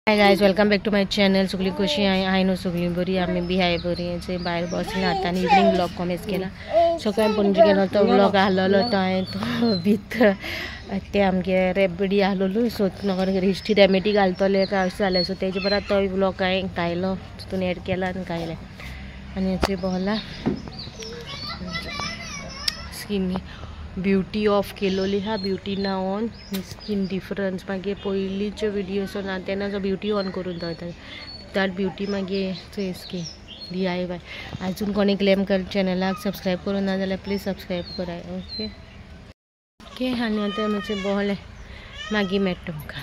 Hi guys, welcome back to my channel. सगळी कशी आहे नो सगळी बरी, आम्ही बी आहे बरी. याचे बाहेर बसले आता आणि इव्हनिंग ब्लॉग कॉमेंट केला. सकाळी पणजे गेलो तो ब्लॉग आलेलो तो भीत ते आमगे रेबडी आलेलो सोत नगर हिस्ट्री रेमेडी घालतले काय असं झालं. सो त्याच्या परत तो ब्लॉग आहे कायलो तिथून ॲड केला आणि कायले आणि याचे बोला स्किन ब्युटी ऑफ केलोली हा ब्युटी ना ऑन स्किन डिफरन्स मागे पयलींच्यो व्हिडिओ ना तेन्ना जो ब्युटी ऑन करून दवरता त्यात ब्युटी मागे थंय स्किन DIY. अजून कोणी क्लेम कर चॅनलाक सबस्क्राईब करून ना जाल्यार प्लीज सबस्क्राईब कराय. Okay okay. आनी आतां म्हजे बोहले मागीर मेळटा तुमकां.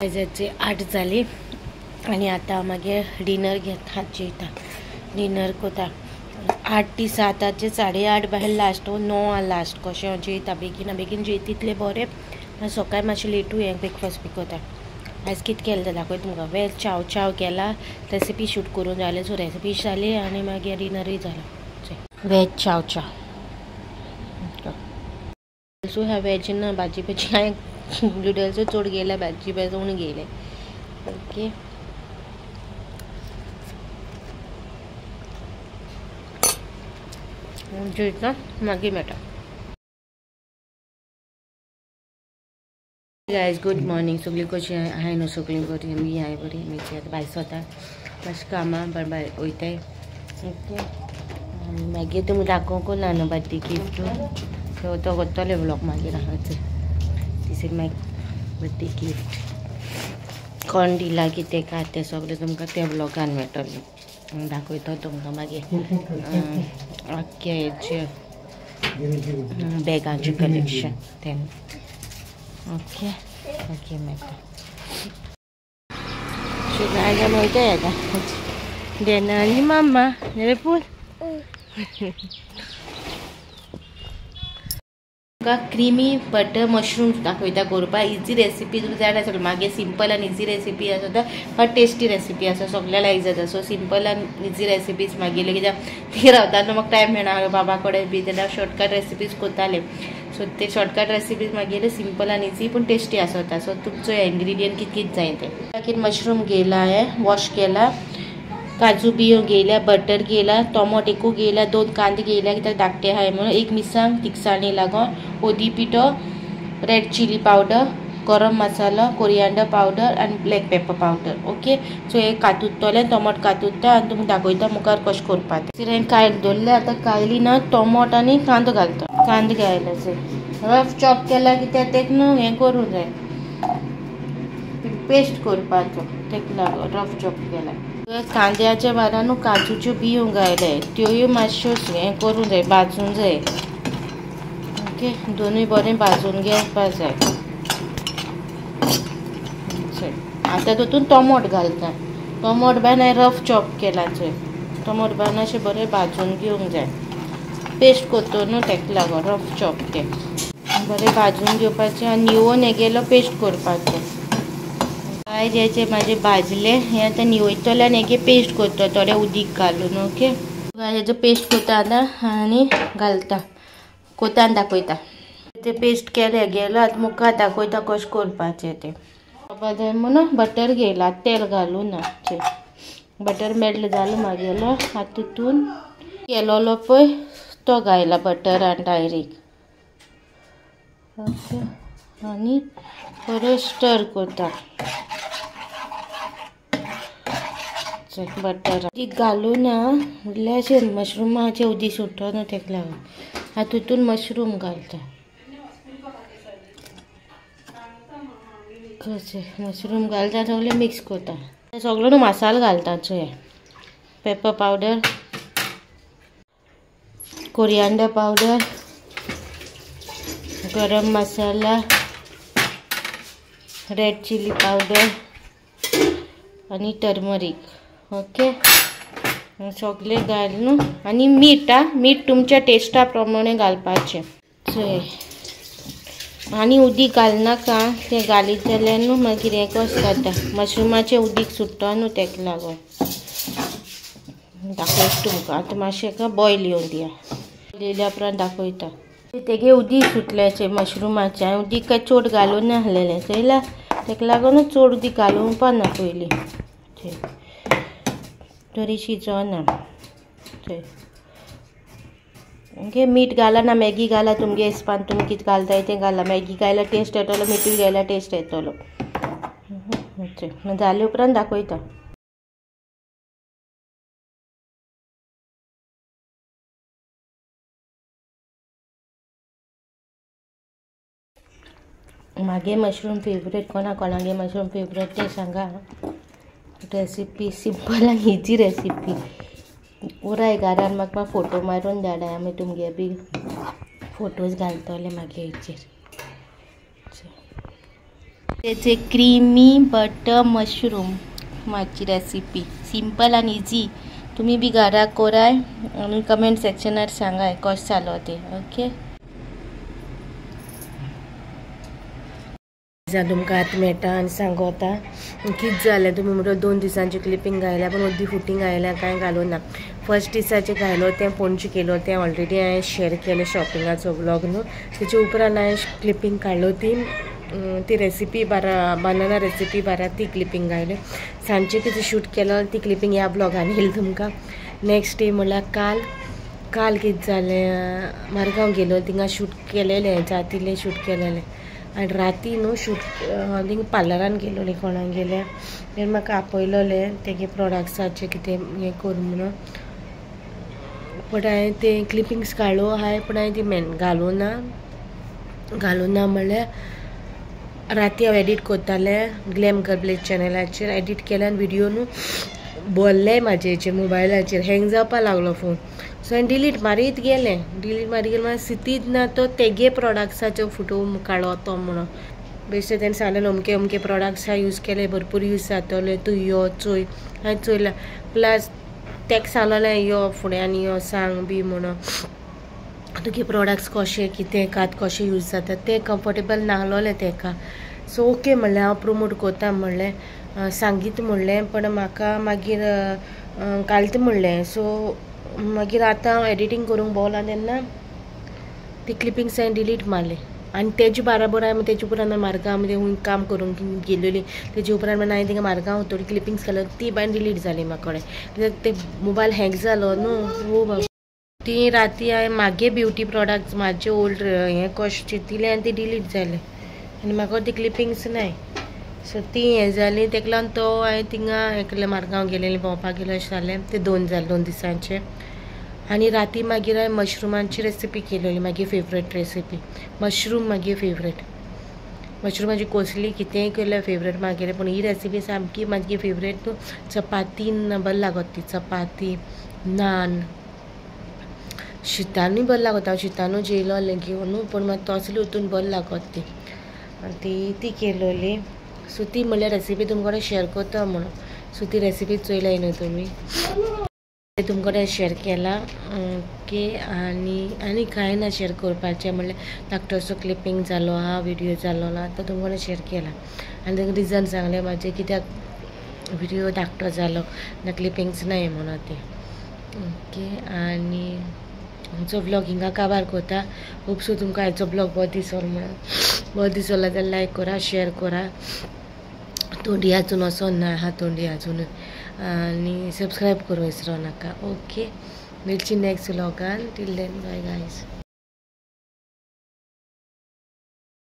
आयजाचे 8 जाली आनी आतां मागीर डिनर घेता जेयता डिनर कोता 8 ते 7 8:30 भायर लास्ट 9 लास्ट कशें जेयता बेगीन जेय तितलें बरें. सकाळीं मातशें लेटूय हें ब्रेकफास्ट बी कोता. आयज कितें केलें तें दाखयता तुमकां. वेज चाव केला रेसिपी शूट करून जालें सो रेसिपी जाली आनी मागीर डिनरूय जालो. वेज चाव सो ह्या वेज भाजी हांवें नूडल्स चड गेल्या भाजी उणी गेले. ओके जेयता मागीर मेळटा. Guys good morning. सगळी कशी आहे न्हू सगळी बरी, मी आहे बरी. मी आतां भायर स्वता मातशें कामां भायर वयताय. ओके आनी मागीर तुमकां दाखोवंक ना न्हू बर्थडे गिफ्ट तो करतले व्लॉग मागीर आहाचे दिसर मागीर बर्थडे गिफ्ट कोण दिला कितें काय तें सगळें तुमकां त्या व्लॉगान मेळटलें. दाखयता तुमकां मागीर आख्खे हेचे बॅगांचें कलेक्शन तें. ओके ओके मेळटा शिकायला मेळटा येता देना आनी मामा रे पूल क्रीमी बटर मशरूम्स दाखयता करपा. इजी रेसिपी तुका जाय आसता मागीर सिंपल आनी इजी रेसिपी आसा तर टेस्टी रेसिपी आसा सगळ्याला लायक जाता. सो सिंपल आनी इजी रेसिपीज मागीर कित्याक ती रावताना म्हाका टायम मेळना बाबा कडेन बी तेन्ना शॉर्टकट रेसिपीज कोताले. सो ते शॉर्टकट रेसिपीज मागीर सिंपल आनी इजी पूण टेस्टी आसता. सो तुमचो इंग्रेडियंट कितकीच जाय ते मागीर मशरूम घेयला हांवें वॉश केला, काजू बियो घेयल्या, बटर घेयला, टोमोट एकू घेयला, 2 कांदे घेयल्या कित्याक धाकटे आहाय म्हणून, 1 मिरसांग तिखसाणी लागोन, ओदी पिठो, red chilli powder, garam masala, coriander powder आनी black pepper powder. Okay so हे कातुत्तोलें टोमोट कातुत्ता आनी तुमकां दाखयता मुखार कशें करपाचें. सर हांवें कायल दवरलें. आतां कायली ना टोमोट आनी कांदो घालता. कांदो घायला सर रफ चॉप केला कित्याक तेका न्हू हें करूंक जाय पेस्ट करपाचो तेका लागून रफ चॉप केला. कांद्याच्या बारान काजूच्यो बियो घायले त्योय मातश्यो हें करूंक जाय भाजूंक जाय. ओके दोनूय बरें भाजून घेवपा जाय. आतां तातूंत टोमोट घालता. टोमोट बाय हांवें रफ चॉप केला चोय टोमोट बाय अशें बरें भाजून घेवंक जाय. पेस्ट करता न्हू तेका लागून रफ चॉप ते बरें भाजून घेवपाचें आनी निवोवन हें गेलो पेस्ट करपाचें. काय जेचे म्हाजे भाजले हें आतां निवयतलें आनी हेगे पेस्ट करता थोडें उदीक घालून. ओके हेजो पेस्ट करता आतां आनी घालता कोतान दाखयता. ते पेस्ट केलें गेलो आतां मुखार दाखयता कशें करपाचें तें. जाय म्हणून बटर घेयला तेल घालून बटर मेल्ट जालो मागेलो आतां तितून केलोलो पळय तो घायला बटर आनी डायरेक्ट. ओके आनी बरें स्टर करता बटर उदीक घालून इल्लेशें मशरुमाचें उदीक सुट्टा न्हू तेका लागून आतां तितून मशरूम घालता. कशें मशरूम घालता सगळें मिक्स करता. सगळो न्हू मसालो घालता चोय pepper powder, coriander powder, garam मसाला, रेड चिली पावडर आनी टर्मरीक. ओके सगळें घालून आनी मीठ मीठ तुमच्या टेस्टा प्रमाणे घालपाचें चोय आनी उदीक घालनाका. तें घालीत जाल्यार न्हू मागीर हें कशें जाता मशरुमाचें उदीक सुट्टा न्हू तेका लागून. दाखयता तुमकां आतां मातशें बॉयल येवन दिया येयल्या उपरांत दाखयता. तेगे उदीक सुटल्याचे मशरूमाचे हांवें उदीक काय चड घालून नासलेलें चयला ताका लागूनच चड उदीक घालूंक ना पयलीं तरी शिजोना ओके मीठ घाला ना मॅगी घाला तुमगे हिसपान तुमी कितें घालताय तें घाला मॅगी घायला टेस्ट येतलो मीठ घायला टेस्ट येतलो जाले उपरांत दाखयता मागे मशरूम फेवरेट कोणागे मशरूम फेवरेट ते सांगा रेसिपी सिंपल आनी इजी रेसिपी पुराय घरान म्हाका फोटो मारून धाडाय आमी तुमगे बी फोटोज घालतले मागे हेचेर तेचे क्रीमी बटर मशरूम माची रेसिपी सिंपल आनी इजी तुम्ही बी घरा कोराय आनी कमेंट सेक्शनार सांगाय कशें जालो ते ओके तुमकां आतां मेळटा आनी सांगोता कितें जालें तुमी म्हणटा 2 दिसांची क्लिपींग घायल्या पूण अर्दी फुटींग घायल्या कांय घालूं ना फर्स्ट दिसाचें घायलो तें पणजी केलो तें ऑलरेडी हांवें शेअर केलें शॉपिंगाचो ब्लॉग न्हू तेचे उपरांत हांवें क्लिपींग काडलो ती रेसिपी बनाना रेसिपी बारा ती क्लिपींग घायली सांजचे कितें शूट केलो ती क्लिपींग ह्या ब्लॉगान येयली तुमकां नेक्स्ट डे म्हणल्यार काल कितें जालें मारगांव गेलो थिंगा शूट केलेलें जातीलें शूट केलेलें आनी राती न्हू शूट थिंगा पार्लरान गेलोली कोणाक गेले तेन्ना म्हाका आपयलोलें तेगे प्रोडक्ट्साचें कितें हें कर म्हणून बट हांवें ते क्लिपिंग्स काडलो हाय पण हांवें ती घालूं ना म्हणल्यार राती हांव एडीट करतालें ग्लॅम गर्ल चॅनलाचेर एडीट केलें आनी व्हिडिओ न्हू बोल्ले म्हाजे हेचेर मोबायलाचेर हँग जावपा लागलो फोन सो हांवें डिलीट मारीत गेलें म्हळ्यार स्थितीच ना तो तेगे प्रोडक्ट्साचो फोटो काडलो तो म्हणून बेश्टें तेणें सांगलें अमके प्रोडक्ट्स हांवें यूज केले भरपूर यूज जातले तूं यो चोय हांवें चोयला प्लस तेका सांगलेलें यो फुडें आनी यो सांग बी म्हणून तुगे प्रोडक्ट्स कशें कितें कशें यूज जाता तें कम्फर्टेबल नाहलोलें तेका सो ओके म्हणलें हांव प्रोमोट कोता म्हणलें सांगीत म्हणलें पण म्हाका मागीर घालता म्हणलें सो मागीर आतां हांव एडिटींग करूंक भोवला तेन्ना ती क्लिपिंग्स हांवें डिलीट मारली आनी तेजे बराबर हांवें तेजे उपरांत मारगांव म्हणजे काम करूंक गेलेली तेजे उपरांत हांवें थिंगा मारगांव थोडी क्लिपिंग्स केलो ती बाय डिलीट जाली म्हाका कडेन ते मोबायल हँग जालो न्हू ती राती हांवें मागे ब्युटी प्रोडक्ट्स म्हाजे ओल्ड हें कशें चिंतिलें आनी ती डिलीट जालें आनी म्हाका ती क्लिपिंग्स नाय सो ती हें जाली तेका लागून तो हांवें थिंगा हें केलें मारगांव गेलेलें भोंवपाक गेलें अशें जालें ते 2 दिसांचे आनी राती मागीर हांवें मशरुमांची रेसिपी केलेली म्हाजी फेवरेट रेसिपी मशरूम मागी फेवरेट मशरूमाची कोसली कितेंय केल्यार फेवरेट मागेलें पूण ही रेसिपी सामकी म्हाजी फेवरेट न्हू चपातीन बरी लागत ती चपाती नान शितानूय बरी लागत हांव शितानू जेयलोलें घेवन पूण मागीर तसली हितून बरी लागत ती केलोली सो ती म्हणल्यार रेसिपी तुमचे कडेन शेअर करता म्हणून सो ती रेसिपी चोयलाय न्हू तुमी तुमचे कडेन शेअर केला ओके आनी कांय ना शेअर करपाचें म्हणल्यार धाकटोसो क्लिपींग जालो हा व्हिडिओ जालो ना तो तुमचे कडेन शेअर केला आनी ताका रिजन सांगलें म्हाजें कित्याक व्हिडिओ धाकटो जालो ना क्लिपिंग्स नाय म्हणून ते ओके आनी आमचो ब्लॉग हिंगा काबार करता होप सो तुमकां हाचो ब्लॉग बरो दिसलो जाल्यार लायक करा शेअर करा तोंडी आजून असो ना हा तोंडी आजून आनी सबस्क्रायब करूं विसरो नाका ओके मेळची नेक्स्ट व्लॉगान टील देन बाय गायज